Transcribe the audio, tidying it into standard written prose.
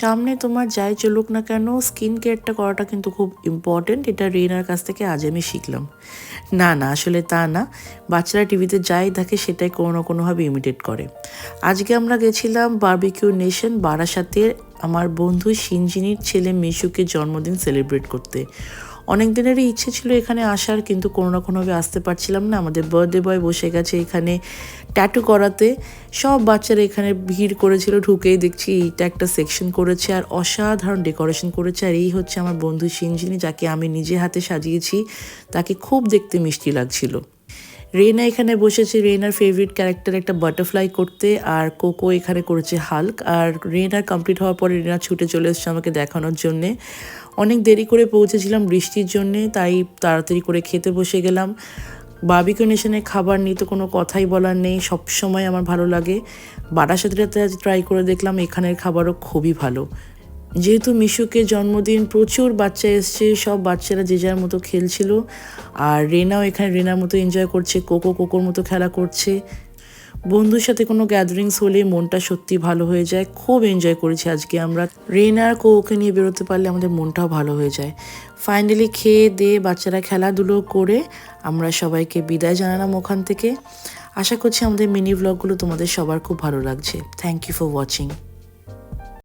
সামনে তোমার যাই চলুক না কেন স্কিন কেয়ারটা করাটা কিন্তু খুব ইম্পর্টেন্ট। এটা রেনার কাছ থেকে আজ আমি শিখলাম। না না, আসলে তা না, বাচ্চারা টিভিতে যাই দেখে সেটাই কোনো না কোনোভাবে ইমিটেট করে। আজকে আমরা গেছিলাম বারবিকিউ নেশন বারাসাতে আমার বন্ধু সিনজিনির ছেলে মিশুকে জন্মদিন সেলিব্রেট করতে। অনেক দিনেরই ইচ্ছে ছিল এখানে আসার, কিন্তু কোনো না কোনোভাবে আসতে পারছিলাম না। আমাদের বার্থডে বয় বসে গেছে এখানে ট্যাটু করাতে। সব বাচ্চারা এখানে ভিড় করেছিল, ঢুকেই দেখছি এইটা একটা সেকশন করেছে আর অসাধারণ ডেকোরেশন করেছে। আর এই হচ্ছে আমার বন্ধু সিনজিনি, যাকে আমি নিজে হাতে সাজিয়েছি। তাকে খুব দেখতে মিষ্টি লাগছিল। রেনা এখানে বসেছে রেনার ফেভারিট ক্যারেক্টার একটা বাটারফ্লাই করতে, আর কোকো এখানে করেছে হাল্ক। আর রেনার কমপ্লিট হওয়ার পরে রেনা ছুটে চলে এসছে আমাকে দেখানোর জন্যে। অনেক দেরি করে পৌঁছেছিলাম বৃষ্টির জন্যে, তাই তাড়াতাড়ি করে খেতে বসে গেলাম। বারবিকিউ নেশনের খাবার নিয়ে তো কোনো কথাই বলার নেই, সবসময় আমার ভালো লাগে। বারাসাতেটাতে আজ ট্রাই করে দেখলাম, এখানের খাবারও খুবই ভালো। যেহেতু মিশুকে জন্মদিন, প্রচুর বাচ্চা এসছে, সব বাচ্চারা যে যার মতো খেলছিল। আর রেনাও এখানে রেনার মতো এনজয় করছে, কোকো কোকোর মতো খেলা করছে। বন্ধুর সাথে কোনো গ্যাদারিংস হলে মনটা সত্যি ভালো হয়ে যায়। খুব এনজয় করেছি আজকে আমরা। রেনা আর কোকোকে নিয়ে বেরোতে পারলে আমাদের মনটাও ভালো হয়ে যায়। ফাইনালি খেয়ে দিয়ে বাচ্চারা খেলাধুলো করে আমরা সবাইকে বিদায় জানালাম ওখান থেকে। আশা করছি আমাদের মিনি ব্লগগুলো তোমাদের সবার খুব ভালো লাগছে। Thank you for watching.